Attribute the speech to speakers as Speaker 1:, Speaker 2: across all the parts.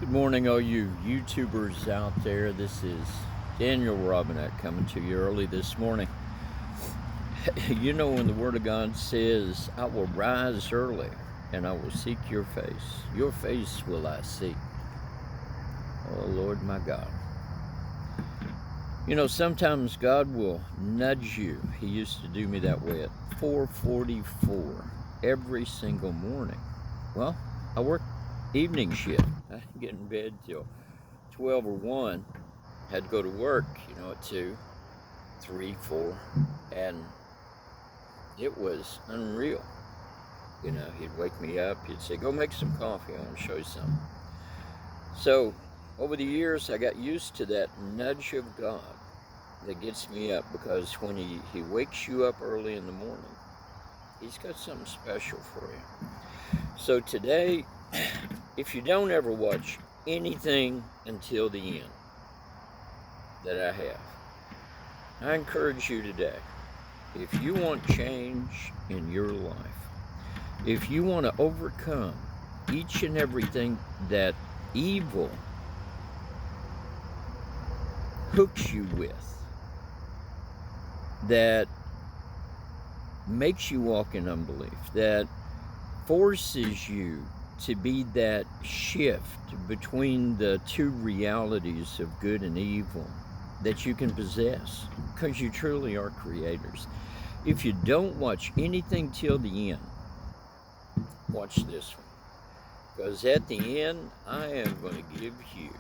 Speaker 1: Good morning, all you YouTubers out there. This is Daniel Robinette coming to you early this morning. You know, when the Word of God says, I will rise early and I will seek your face will I seek. Oh, Lord my God. You know, sometimes God will nudge you. He used to do me that way at 4:44 every single morning. Well, I work evening shift. I didn't get in bed till 12 or 1. Had to go to work, at 2, 3, 4, and it was unreal. He'd wake me up, he'd say, go make some coffee, I want to show you something. So, over the years, I got used to that nudge of God that gets me up, because when he wakes you up early in the morning, he's got something special for you. So today, if you don't ever watch anything until the end that I have, I encourage you today, if you want change in your life, if you want to overcome each and everything that evil hooks you with, that makes you walk in unbelief, that forces you to be that shift between the two realities of good and evil that you can possess, because you truly are creators. If you don't watch anything till the end, watch this one. Because at the end, I am going to give you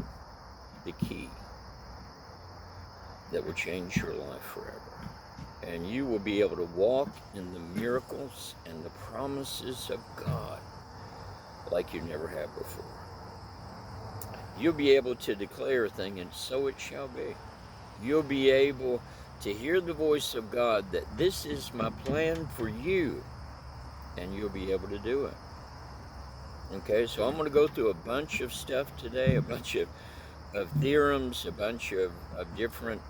Speaker 1: the key that will change your life forever. And you will be able to walk in the miracles and the promises of God like you never have before. You'll be able to declare a thing, and so it shall be. You'll be able to hear the voice of God that this is my plan for you, and you'll be able to do it. Okay, so I'm going to go through a bunch of stuff today, a bunch of theorems, a bunch of different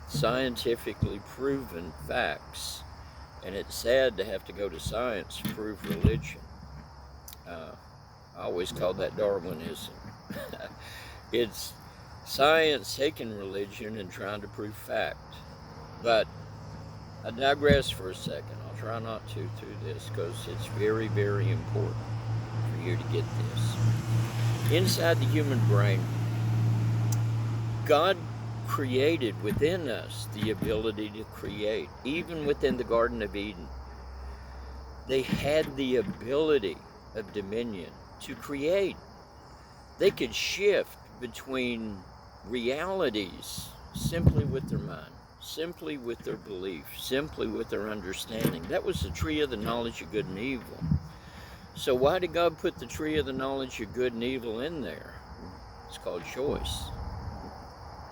Speaker 1: scientifically proven facts. And it's sad to have to go to science to prove religion. I always call that Darwinism. It's science taking religion and trying to prove fact. But I digress for a second. I'll try not to through this, because it's very, very important for you to get this. Inside the human brain, God created within us the ability to create. Even within the Garden of Eden, they had the ability of dominion to create. They could shift between realities simply with their mind, simply with their belief, simply with their understanding. That was the tree of the knowledge of good and evil. So why did God put the tree of the knowledge of good and evil in there? It's called choice.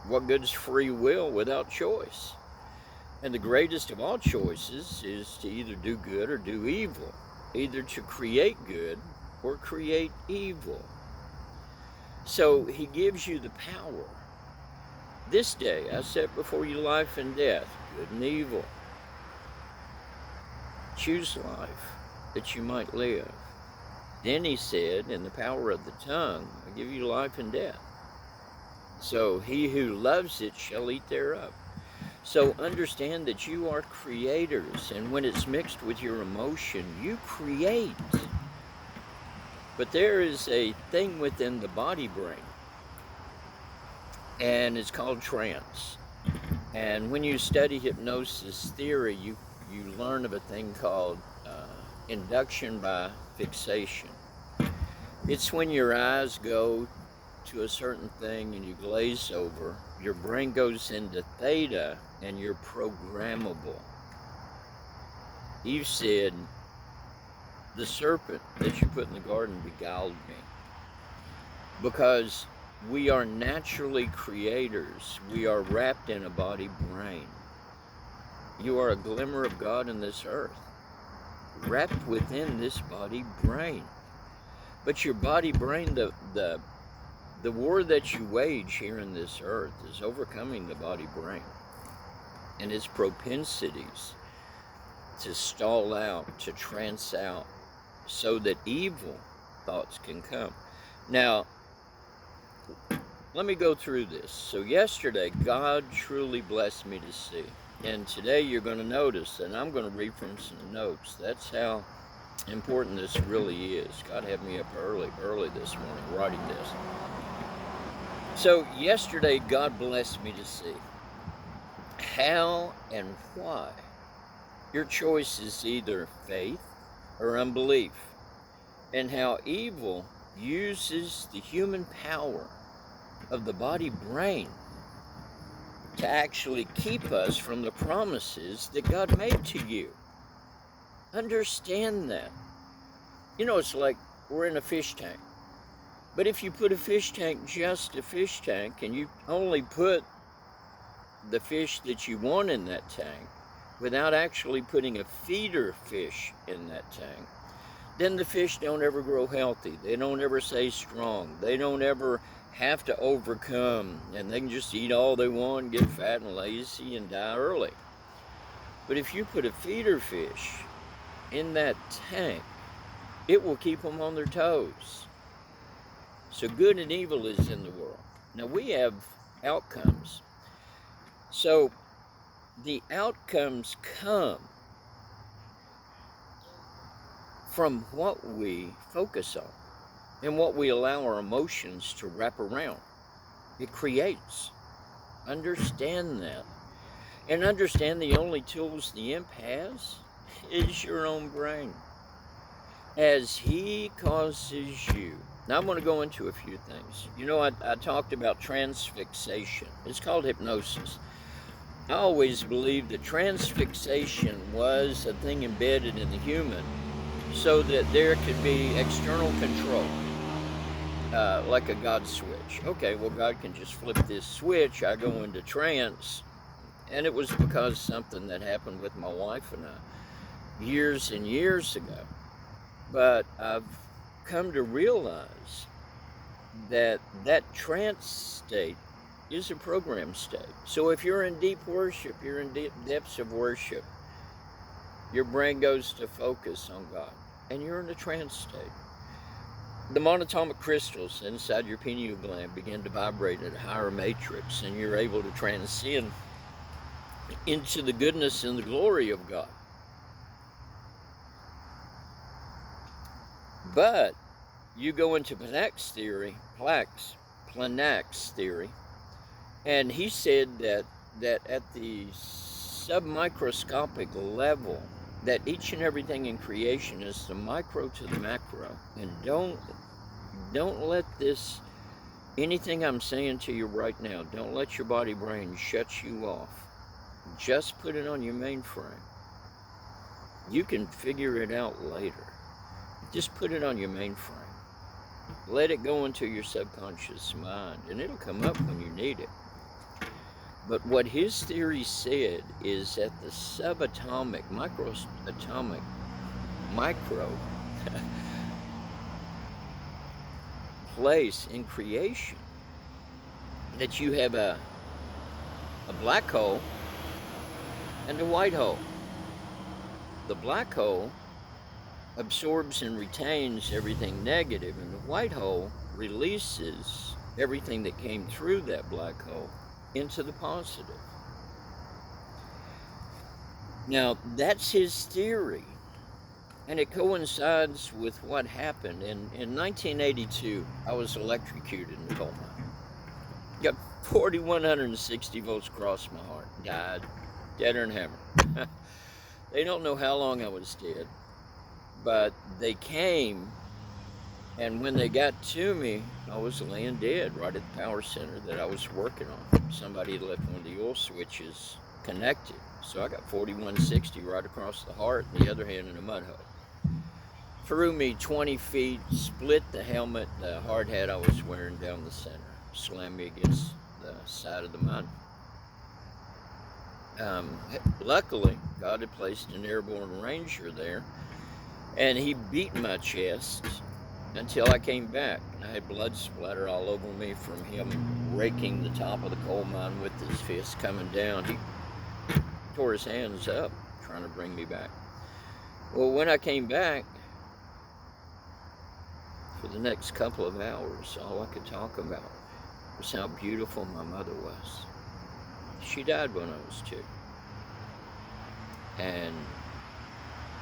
Speaker 1: What good is free will without choice? And the greatest of all choices is to either do good or do evil, either to create good or create evil. So he gives you the power. This day I set before you life and death, good and evil. Choose life that you might live. Then he said, in the power of the tongue, I give you life and death. So he who loves it shall eat thereof. So understand that you are creators, and when it's mixed with your emotion, you create. But there is a thing within the body brain, and it's called trance. And when you study hypnosis theory, you learn of a thing called induction by fixation. It's when your eyes go to a certain thing and you glaze over, your brain goes into theta and you're programmable. Eve said, the serpent that you put in the garden beguiled me. Because we are naturally creators. We are wrapped in a body brain. You are a glimmer of God in this earth, wrapped within this body brain. But your body brain, the war that you wage here in this earth is overcoming the body brain and its propensities to stall out, to trance out, so that evil thoughts can come. Now, let me go through this. So yesterday, God truly blessed me to see. And today you're going to notice, and I'm going to read from some notes. That's how important this really is. God had me up early this morning writing this. So yesterday, God blessed me to see how and why your choice is either faith or unbelief, and how evil uses the human power of the body brain to actually keep us from the promises that God made to you. Understand that. You know, it's like we're in a fish tank. But if you put a fish tank, just a fish tank, and you only put the fish that you want in that tank without actually putting a feeder fish in that tank, then the fish don't ever grow healthy. They don't ever stay strong. They don't ever have to overcome, and they can just eat all they want, get fat and lazy, and die early. But if you put a feeder fish in that tank, it will keep them on their toes. So good and evil is in the world. Now we have outcomes. So the outcomes come from what we focus on and what we allow our emotions to wrap around. It creates. Understand that. And understand the only tools the imp has is your own brain. As he causes you. Now I'm going to go into a few things. You know, I talked about transfixation. It's called hypnosis. I always believed that transfixation was a thing embedded in the human so that there could be external control, like a God switch. Okay, well, God can just flip this switch. I go into trance. And it was because something that happened with my wife and I years and years ago. But I've come to realize that that trance state is a program state. So if you're in deep worship, you're in deep depths of worship, your brain goes to focus on God, and you're in a trance state. The monatomic crystals inside your pineal gland begin to vibrate at a higher matrix, and you're able to transcend into the goodness and the glory of God. But you go into Planck's theory, and he said that at the submicroscopic level, that each and everything in creation is the micro to the macro. And don't let this, anything I'm saying to you right now, don't let your body brain shut you off. Just put it on your mainframe. You can figure it out later. Just put it on your mainframe. Let it go into your subconscious mind, and it'll come up when you need it. But what his theory said is that the subatomic, micro place in creation, that you have a black hole and a white hole. The black hole absorbs and retains everything negative, and the white hole releases everything that came through that black hole into the positive. Now, that's his theory, and it coincides with what happened. In 1982, I was electrocuted in the coal mine. Got 4,160 volts across my heart. Died. Deader than hammer. They don't know how long I was dead, but they came, and when they got to me, I was laying dead right at the power center that I was working on. Somebody had left one of the oil switches connected, so I got 4,160 right across the heart, and the other hand in a mud hole. Threw me 20 feet, split the helmet, the hard hat I was wearing down the center, slammed me against the side of the mine. Luckily, God had placed an airborne ranger there, and he beat my chest until I came back. I had blood splatter all over me from him raking the top of the coal mine with his fist coming down. He tore his hands up trying to bring me back. Well, when I came back, for the next couple of hours, all I could talk about was how beautiful my mother was. She died when I was 2. And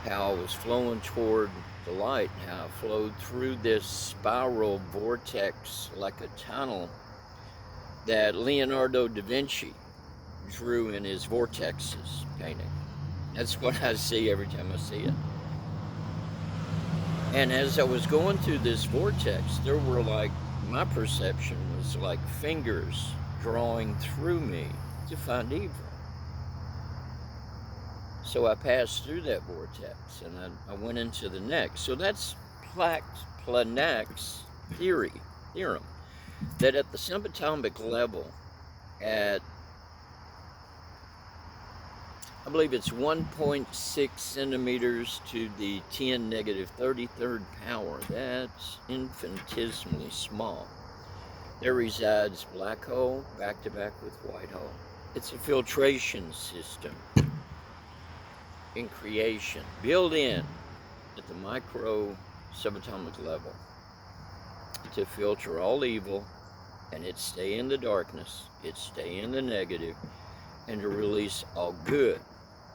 Speaker 1: how I was flowing toward the light, and how I flowed through this spiral vortex like a tunnel that Leonardo da Vinci drew in his Vortexes painting. That's what I see every time I see it. And as I was going through this vortex, there were my perception was like fingers drawing through me to find evil. So I passed through that vortex and I went into the next. So that's Planck's theorem, that at the subatomic level, at I believe it's 1.6 centimeters to the 10 negative 33rd power, that's infinitesimally small, there resides black hole back to back with white hole. It's a filtration system in creation, built in at the micro subatomic level to filter all evil, and it stay in the darkness, it stay in the negative, and to release all good,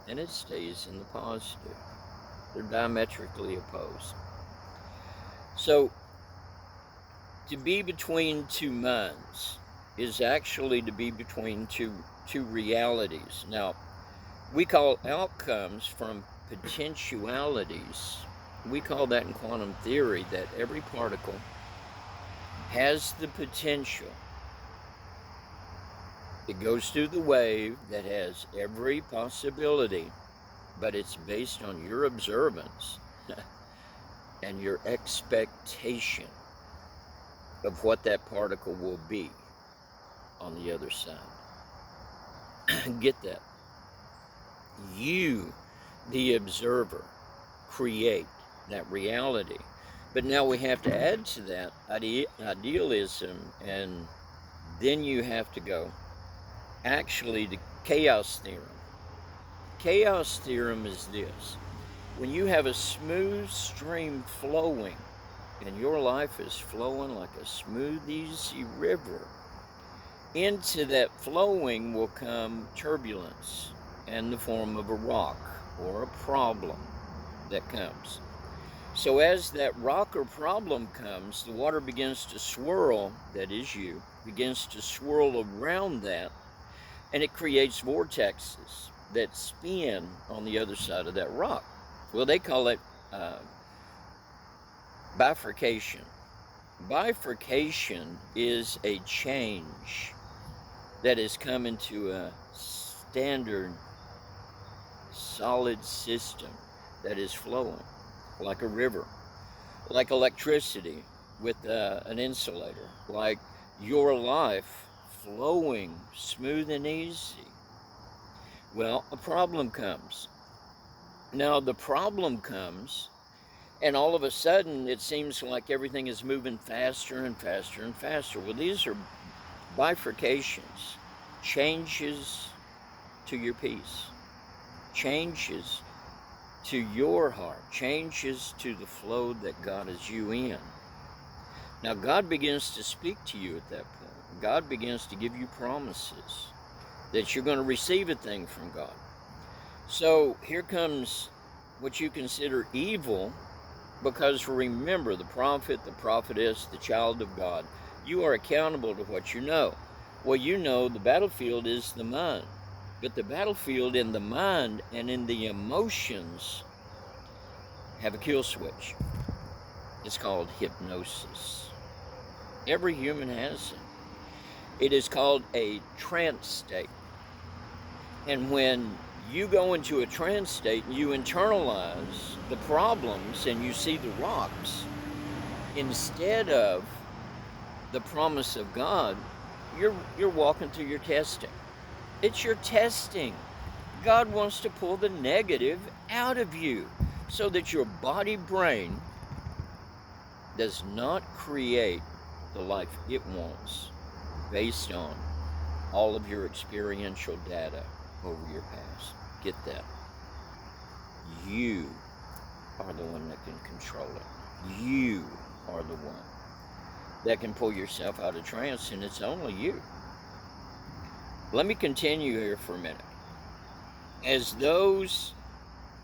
Speaker 1: and it stays in the positive. They're diametrically opposed. So to be between two minds is actually to be between two realities. Now, we call outcomes from potentialities. We call that in quantum theory that every particle has the potential. It goes through the wave that has every possibility, but it's based on your observance and your expectation of what that particle will be on the other side. Get that? You, the observer, create that reality. But now we have to add to that idealism, and then you have to go actually the chaos theorem. Chaos theorem is this: when you have a smooth stream flowing, and your life is flowing like a smooth, easy river, into that flowing will come turbulence in the form of a rock or a problem that comes. So as that rock or problem comes, the water begins to swirl, that is you, begins to swirl around that, and it creates vortexes that spin on the other side of that rock. Well, they call it bifurcation. Bifurcation is a change that has come into a standard solid system that is flowing like a river, like electricity with an insulator, like your life flowing smooth and easy. Well, a problem comes. Now the problem comes, and all of a sudden it seems like everything is moving faster and faster and faster. Well, these are bifurcations, changes to your peace, changes to your heart, changes to the flow that God has you in. Now God begins to speak to you at that point. God begins to give you promises that you're going to receive a thing from God. So here comes what you consider evil, because remember, the prophet, the prophetess, the child of God, you are accountable to what you know. Well, you know the battlefield is the mind. But the battlefield in the mind and in the emotions have a kill switch. It's called hypnosis. Every human has it. It is called a trance state. And when you go into a trance state and you internalize the problems and you see the rocks, instead of the promise of God, you're walking through your testing. It's your testing. God wants to pull the negative out of you so that your body brain does not create the life it wants based on all of your experiential data over your past. Get that? You are the one that can control it. You are the one that can pull yourself out of trance, and it's only you. Let me continue here for a minute. As those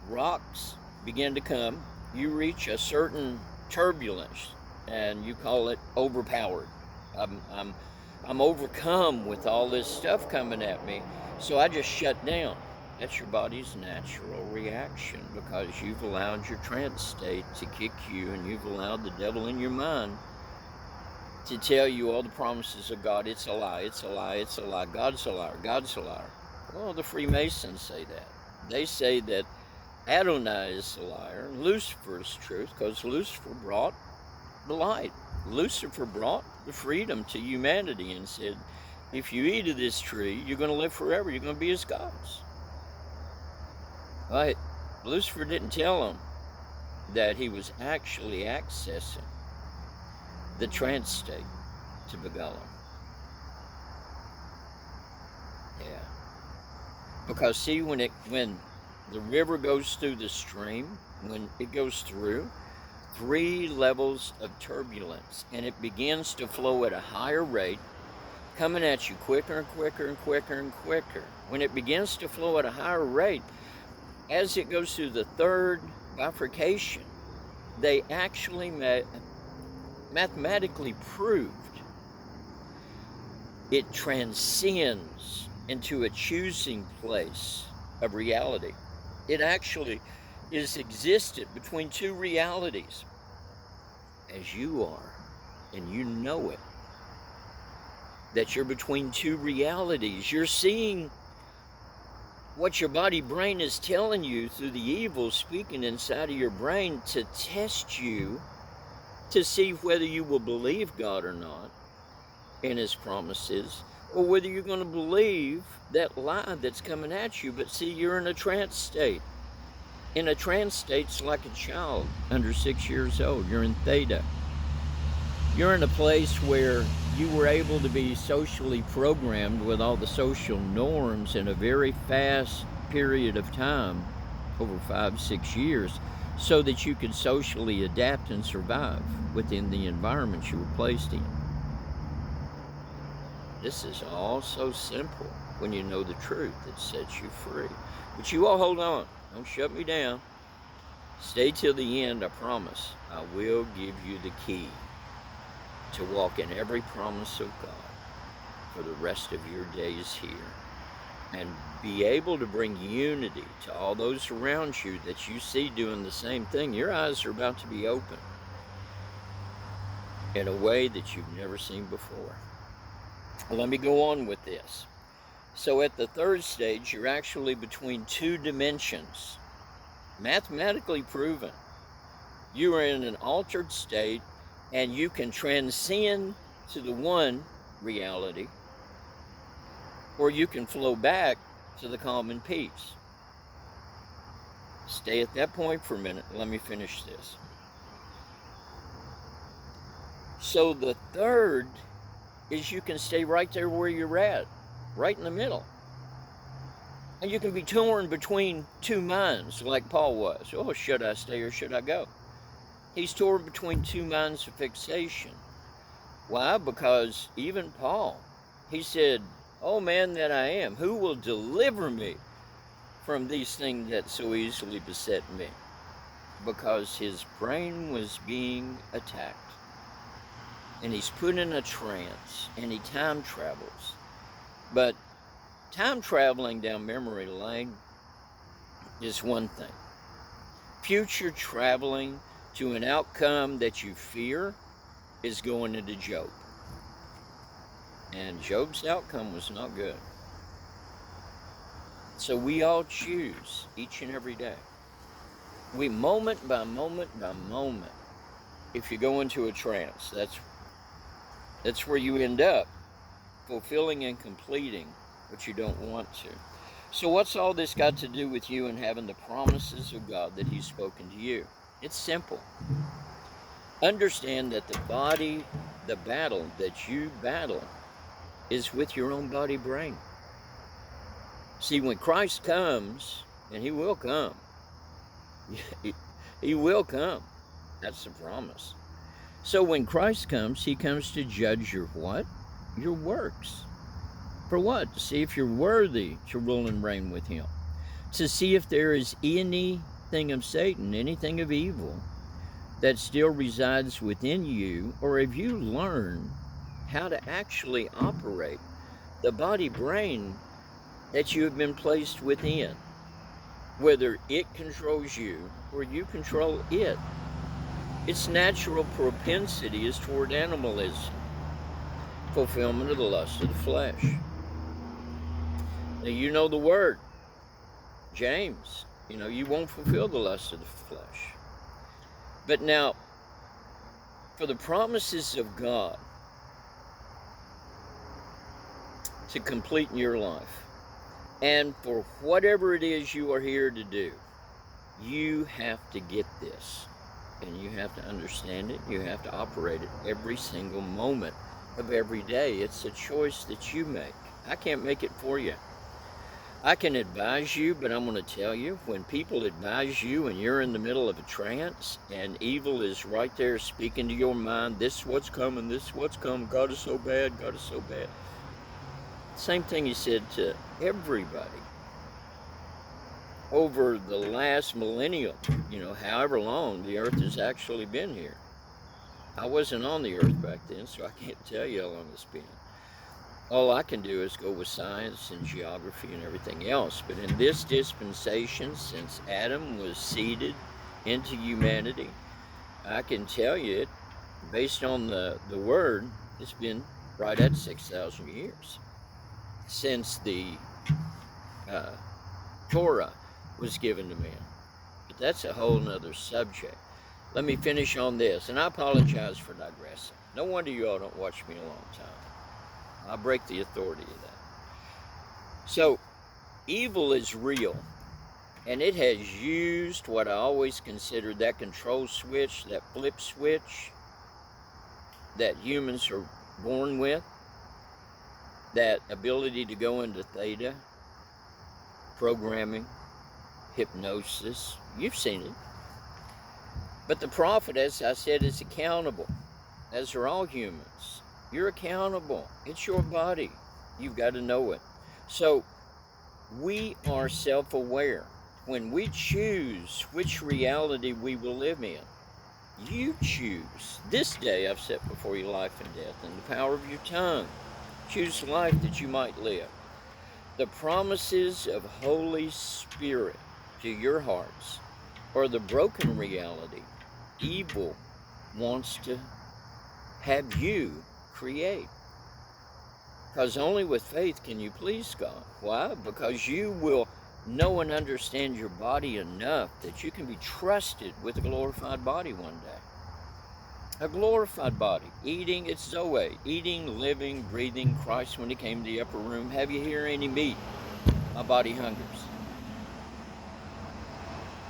Speaker 1: rocks begin to come, you reach a certain turbulence, and you call it overpowered. I'm overcome with all this stuff coming at me, so I just shut down. That's your body's natural reaction, because you've allowed your trance state to kick you, and you've allowed the devil in your mind to tell you all the promises of God. It's a lie, it's a lie, it's a lie. God's a liar, God's a liar. Well, the Freemasons say that. They say that Adonai is a liar, Lucifer is truth, because Lucifer brought the light. Lucifer brought the freedom to humanity and said, if you eat of this tree, you're going to live forever. You're going to be as gods. Right? Lucifer didn't tell them that he was actually accessing the trance state to beguile them. Yeah. Because see, when the river goes through the stream, when it goes through 3 levels of turbulence, and it begins to flow at a higher rate, coming at you quicker and quicker and quicker and quicker. When it begins to flow at a higher rate, as it goes through the 3rd bifurcation, they actually mathematically proved it transcends into a choosing place of reality. It actually is existed between 2 realities, as you are, and you know it, that you're between 2 realities. You're seeing what your body brain is telling you through the evil speaking inside of your brain to test you, to see whether you will believe God or not in his promises, or whether you're going to believe that lie that's coming at you. But see, you're in a trance state. In a trance state, it's like a child under 6 years old. You're in theta. You're in a place where you were able to be socially programmed with all the social norms in a very fast period of time, over 5-6 years, so that you could socially adapt and survive within the environment you were placed in. This is all so simple when you know the truth that sets you free. But you all hold on. Don't shut me down. Stay till the end, I promise. I will give you the key to walk in every promise of God for the rest of your days here, and be able to bring unity to all those around you that you see doing the same thing. Your eyes are about to be open in a way that you've never seen before. Let me go on with this. So at the 3rd stage, you're actually between 2 dimensions, mathematically proven. You are in an altered state, and you can transcend to the one reality, or you can flow back to the calm and peace. Stay at that point for a minute. Let me finish this. So the 3rd is you can stay right there where you're at, right in the middle. And you can be torn between 2 minds, like Paul was. Oh, should I stay or should I go? He's torn between 2 minds of fixation. Why? Because even Paul, he said, oh man that I am, who will deliver me from these things that so easily beset me? Because his brain was being attacked. And he's put in a trance, and he time travels. But time traveling down memory lane is one thing. Future traveling to an outcome that you fear is going into Job. And Job's outcome was not good. So we all choose each and every day. We moment by moment by moment. If you go into a trance, that's where you end up, fulfilling and completing what you don't want to. So what's all this got to do with you and having the promises of God that he's spoken to you? It's simple. Understand that the battle that you battle is with your own body brain. See, when Christ comes, and he will come, he will come. That's the promise. So when Christ comes, he comes to judge your what? Your works. For what? To see if you're worthy to rule and reign with him. To see if there is anything of Satan, anything of evil that still resides within you, or have you learned how to actually operate the body brain that you have been placed within, whether it controls you or you control it. Its natural propensity is toward animalism, fulfillment of the lust of the flesh. Now, you know the word, James, you won't fulfill the lust of the flesh. But now, for the promises of God to complete in your life, and for whatever it is you are here to do, you have to get this. And you have to understand it. You have to operate it every single moment of every day. It's a choice that you make. I can't make it for you. I can advise you, but I'm going to tell you, when people advise you and you're in the middle of a trance and evil is right there speaking to your mind, this is what's coming, this is what's coming, God is so bad, God is so bad. Same thing he said to everybody over the last millennium, however long the earth has actually been here. I wasn't on the earth back then, so I can't tell you how long it's been. All I can do is go with science and geography and everything else. But in this dispensation, since Adam was seeded into humanity, I can tell you it, based on the word, it's been right at 6,000 years since the Torah was given to man. But that's a whole nother subject. Let me finish on this, and I apologize for digressing. No wonder you all don't watch me a long time. I break the authority of that. So, evil is real, and it has used what I always considered that control switch, that flip switch that humans are born with, that ability to go into theta, programming, hypnosis. You've seen it. But the prophet, as I said, is accountable, as are all humans. You're accountable. It's your body. You've got to know it. So we are self-aware. When we choose which reality we will live in, you choose. This day I've set before you life and death and the power of your tongue. Choose life that you might live. The promises of Holy Spirit to your hearts are the broken reality evil wants to have you create. Because only with faith can you please God. Why? Because you will know and understand your body enough that you can be trusted with a glorified body one day. A glorified body. Eating, it's Zoe. Eating, living, breathing. Christ, when he came to the upper room, have you here any meat? My body hungers.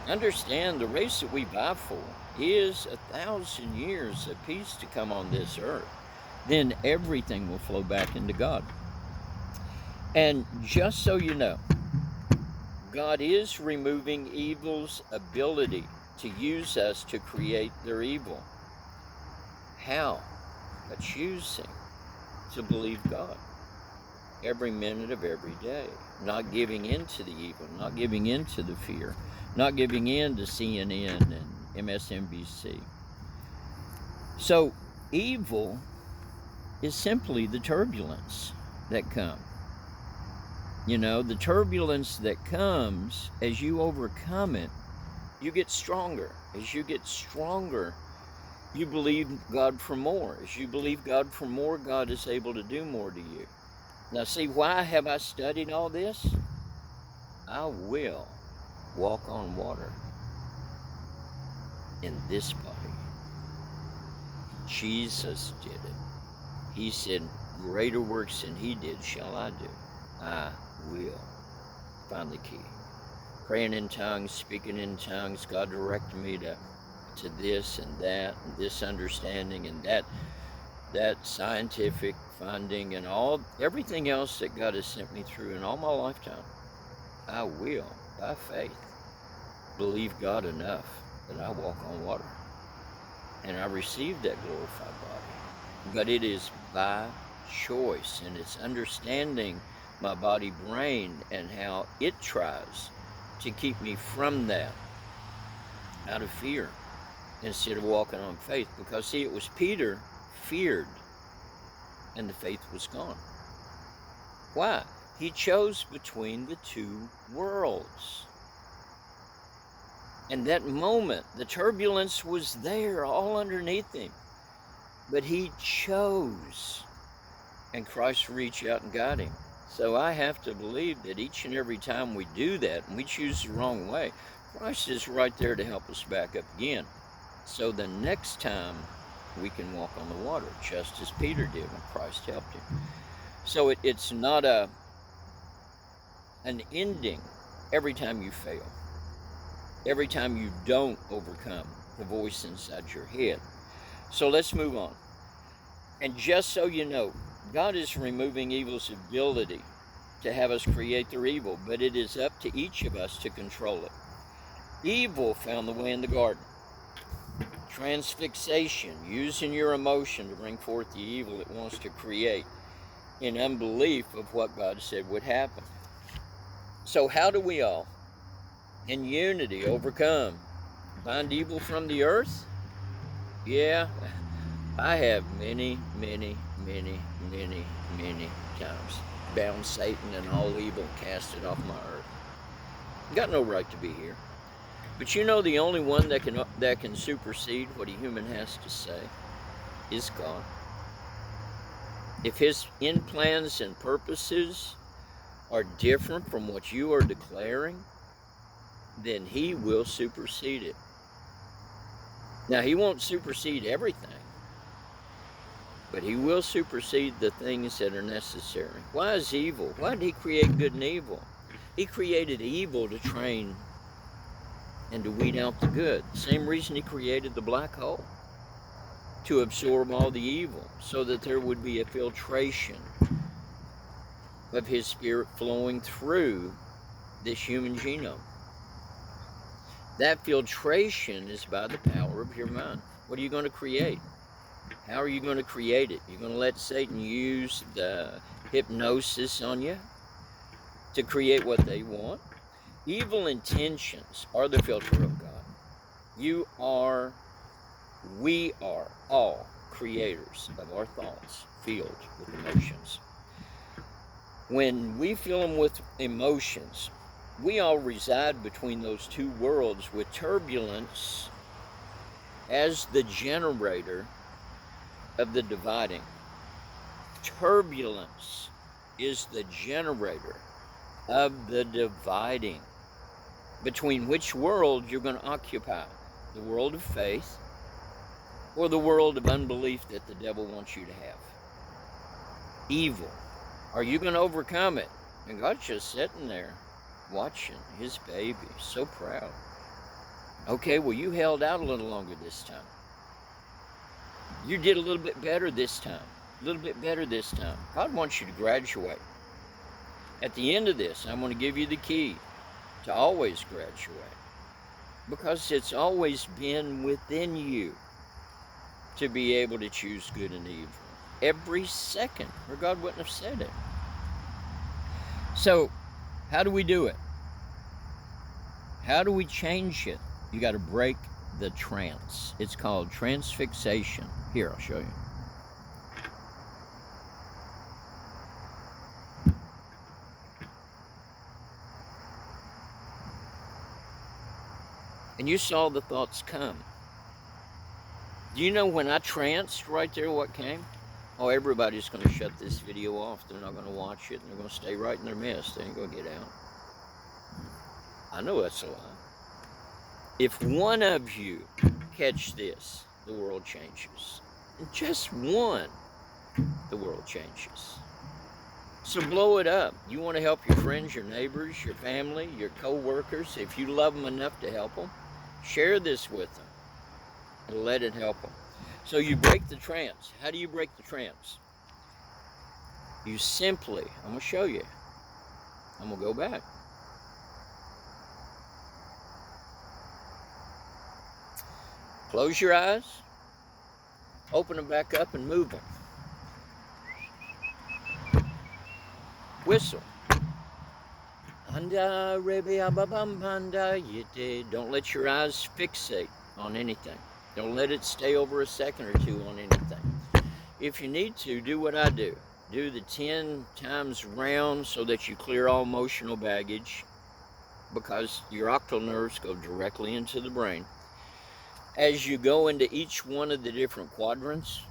Speaker 1: Understand the race that we vie for is 1,000 years of peace to come on this earth. Then everything will flow back into God. And just so you know, God is removing evil's ability to use us to create their evil. How? By choosing to believe God every minute of every day. Not giving in to the evil, not giving in to the fear, not giving in to CNN and MSNBC. So evil is simply the turbulence that comes. The turbulence that comes, as you overcome it, you get stronger. As you get stronger, you believe God for more. As you believe God for more, God is able to do more to you. Now see, why have I studied all this? I will walk on water in this body. Jesus did it. He said, greater works than he did shall I do. I will. Find the key. Praying in tongues, speaking in tongues. God directed me to this and that, and this understanding and that scientific funding and everything else that God has sent me through in all my lifetime. I will, by faith, believe God enough that I walk on water. and I received that glorified body. But it is by choice, and it's understanding my body brain and how it tries to keep me from that out of fear instead of walking on faith. Because see, it was Peter feared and the faith was gone. Why? He chose between the two worlds. And that moment, the turbulence was there all underneath him. But he chose, and Christ reached out and got him. So I have to believe that each and every time we do that, and we choose the wrong way, Christ is right there to help us back up again. So the next time we can walk on the water, just as Peter did when Christ helped him. So it's not an ending every time you fail, every time you don't overcome the voice inside your head. So let's move on. And just so you know, God is removing evil's ability to have us create their evil, but it is up to each of us to control it. Evil found the way in the garden. Transfixation, using your emotion to bring forth the evil it wants to create in unbelief of what God said would happen. So how do we all, in unity, overcome? Bind evil from the earth? Yeah, I have many times bound Satan and all evil, cast it off my earth. Got no right to be here. But you know, the only one that can supersede what a human has to say is God. If his end plans and purposes are different from what you are declaring, then he will supersede it. Now, he won't supersede everything, but he will supersede the things that are necessary. Why is evil? Why did he create good and evil? He created evil to train and to weed out the good. Same reason he created the black hole, to absorb all the evil, so that there would be a filtration of his spirit flowing through this human genome. That filtration is by the power of your mind. What are you going to create? How are you going to create it? You're going to let Satan use the hypnosis on you to create what they want? Evil intentions are the filter of God. We are all creators of our thoughts filled with emotions. When we fill them with emotions, we all reside between those two worlds with turbulence as the generator of the dividing. Turbulence is the generator of the dividing. Between which world you're going to occupy, the world of faith or the world of unbelief that the devil wants you to have. Evil. Are you going to overcome it? And God's just sitting there watching his baby, so proud. Okay, well, you held out a little longer this time. You did a little bit better this time. A little bit better this time. God wants you to graduate. At the end of this, I'm going to give you the key to always graduate, because it's always been within you to be able to choose good and evil every second, or God wouldn't have said it. So how do we do it? How do we change it? You got to break the trance. It's called transfixation. Here, I'll show you. And you saw the thoughts come. Do you know when I tranced right there what came? Oh, everybody's going to shut this video off. They're not going to watch it. And they're going to stay right in their mess. They ain't going to get out. I know that's a lie. If one of you catch this, the world changes. And just one, the world changes. So blow it up. You want to help your friends, your neighbors, your family, your co-workers. If you love them enough to help them, share this with them and let it help them. So you break the trance. How do you break the trance? You simply, I'm going to show you. I'm going to go back. Close your eyes Open them back up and move them. Whistle. Don't let your eyes fixate on anything. Don't let it stay over a second or two on anything. If you need to, do what I do. Do the 10 times round so that you clear all emotional baggage, because your octal nerves go directly into the brain. As you go into each one of the different quadrants,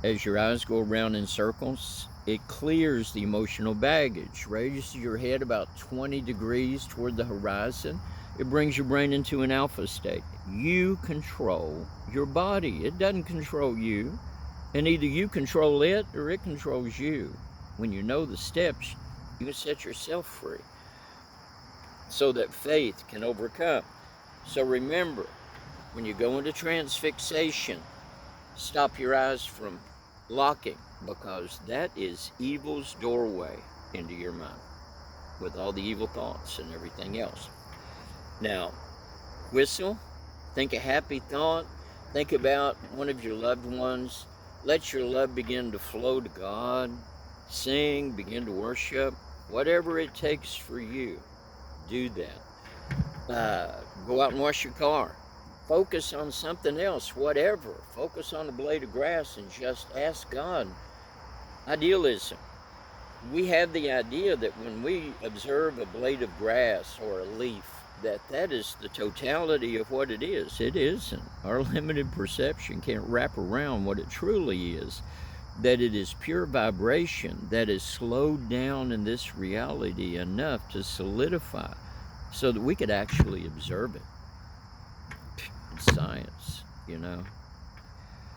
Speaker 1: as your eyes go around in circles, it clears the emotional baggage, raises your head about 20 degrees toward the horizon. It brings your brain into an alpha state. You control your body. It doesn't control you. And either you control it or it controls you. When you know the steps, you can set yourself free so that faith can overcome. So remember, when you go into transfixation, stop your eyes from locking, because that is evil's doorway into your mind with all the evil thoughts and everything else. Now, whistle, think a happy thought, think about one of your loved ones. Let your love begin to flow to God. Sing, begin to worship, whatever it takes for you, do that. Go out and wash your car. Focus on something else, whatever. Focus on a blade of grass and just ask God. Idealism. We have the idea that when we observe a blade of grass or a leaf, that is the totality of what it is. It isn't. Our limited perception can't wrap around what it truly is. That it is pure vibration that is slowed down in this reality enough to solidify so that we could actually observe it. It's science, you know.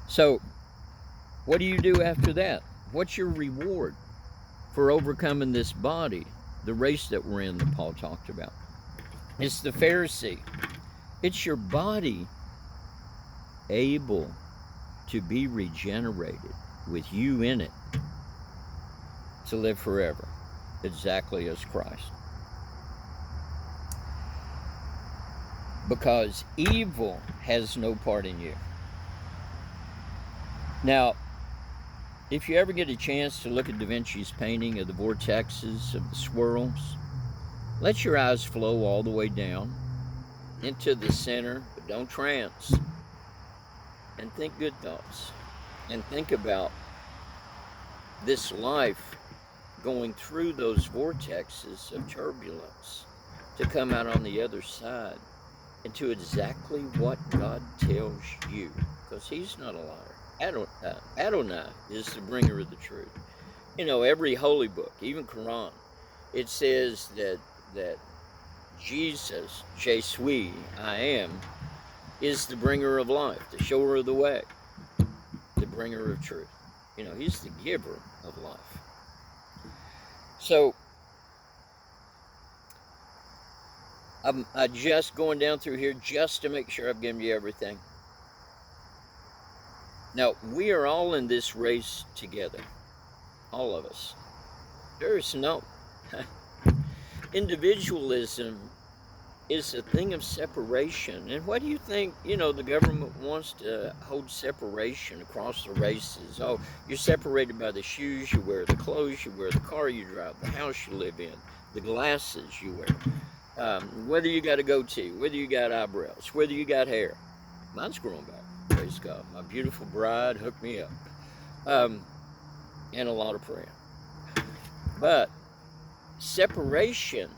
Speaker 1: So, what do you do after that? What's your reward for overcoming this body, the race that we're in that Paul talked about? It's the Pharisee. It's your body able to be regenerated with you in it to live forever, exactly as Christ. Because evil has no part in you. Now, if you ever get a chance to look at Da Vinci's painting of the vortexes, of the swirls, let your eyes flow all the way down into the center, but don't trance. And think good thoughts. And think about this life going through those vortexes of turbulence to come out on the other side into exactly what God tells you, because He's not a liar. Adonai is the bringer of the truth. You know, every holy book, even Quran, it says that Jesus, Je suis, I am, is the bringer of life, the shower of the way, the bringer of truth. You know, He's the giver of life. So, I'm just going down through here just to make sure I've given you everything. Now, we are all in this race together. All of us. There is no... Individualism is a thing of separation. And what do you think, you know, the government wants to hold separation across the races? Oh, you're separated by the shoes you wear, the clothes you wear, the car you drive, the house you live in, the glasses you wear. Whether you got a goatee, whether you got eyebrows, whether you got hair. Mine's growing back, praise God. My beautiful bride hooked me up. And a lot of prayer. But separation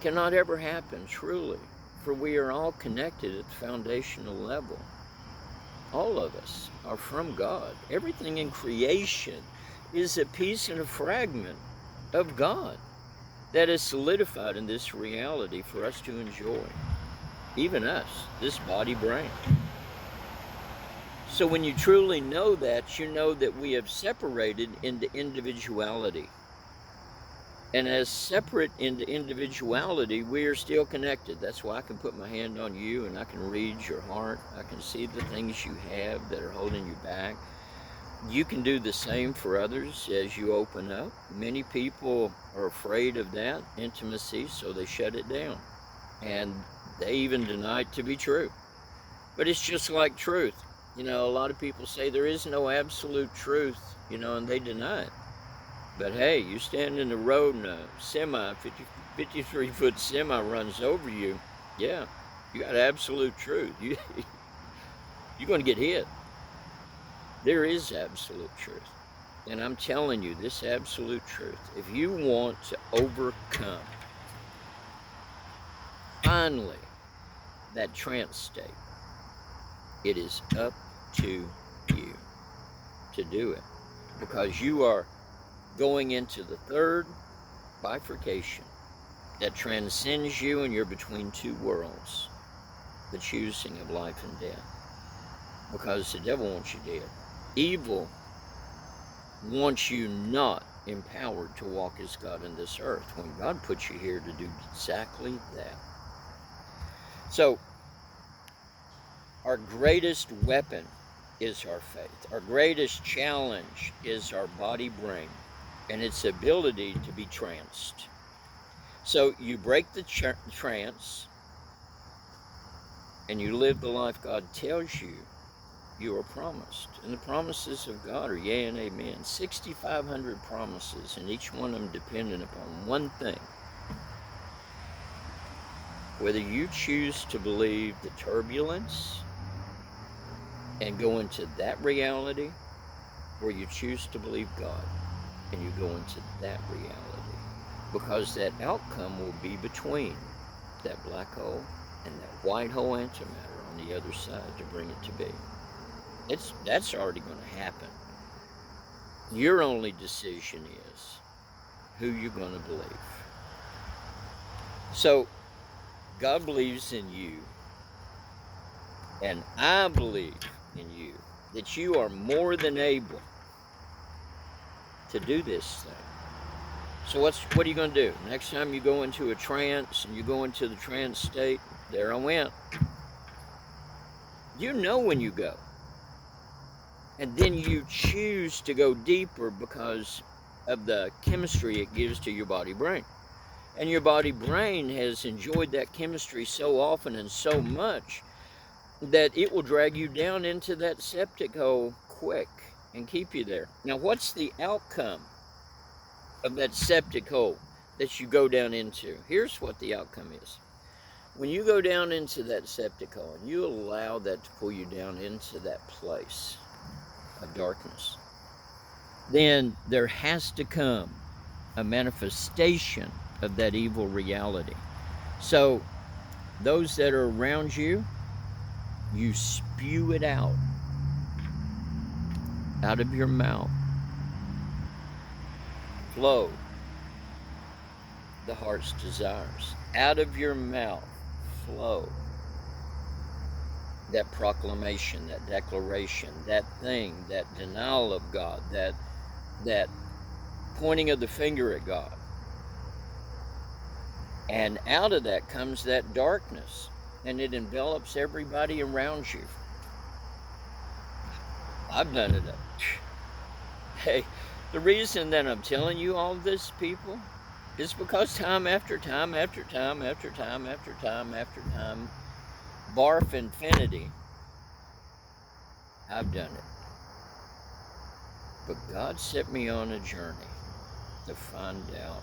Speaker 1: cannot ever happen, truly, for we are all connected at the foundational level. All of us are from God. Everything in creation is a piece and a fragment of God that is solidified in this reality for us to enjoy. Even us, this body brain. So when you truly know that, you know that we have separated into individuality. And as separate into individuality, we are still connected. That's why I can put my hand on you and I can read your heart. I can see the things you have that are holding you back. You can do the same for others as you open up. Many people are afraid of that intimacy, so they shut it down. And they even deny it to be true. But it's just like truth. You know, a lot of people say there is no absolute truth, you know, and they deny it. But hey, you stand in the road and a 53-foot semi runs over you. Yeah, you got absolute truth. You're going to get hit. There is absolute truth. And I'm telling you, this absolute truth, if you want to overcome, finally, that trance state, it is up to you to do it. Because you are going into the third bifurcation that transcends you, and you're between two worlds, the choosing of life and death. Because the devil wants you dead. Evil wants you not empowered to walk as God in this earth, when God put you here to do exactly that. So, our greatest weapon is our faith. Our greatest challenge is our body-brain and its ability to be tranced. So you break the trance and you live the life God tells you you are promised. And the promises of God are yea and amen. 6,500 promises, and each one of them dependent upon one thing. Whether you choose to believe the turbulence and go into that reality, or you choose to believe God and you go into that reality. Because that outcome will be between that black hole and that white hole antimatter on the other side to bring it to be. That's already going to happen. Your only decision is who you're going to believe. So, God believes in you, and I believe in you, that you are more than able to do this thing. So what are you going to do? Next time you go into a trance and you go into the trance state, there I went. You know when you go. And then you choose to go deeper because of the chemistry it gives to your body-brain. And your body-brain has enjoyed that chemistry so often and so much that it will drag you down into that septic hole quick and keep you there. Now, what's the outcome of that septic hole that you go down into? Here's what the outcome is. When you go down into that septic hole and you allow that to pull you down into that place of darkness, then there has to come a manifestation of that evil reality. So those that are around you, you spew it out of your mouth. Flow the heart's desires. Out of your mouth flow that proclamation, that declaration, that thing, that denial of God, that pointing of the finger at God. And out of that comes that darkness, and it envelops everybody around you. I've done it. Hey, the reason that I'm telling you all this, people, is because time after time after time after time after time after time, barf infinity, I've done it. But God set me on a journey to find out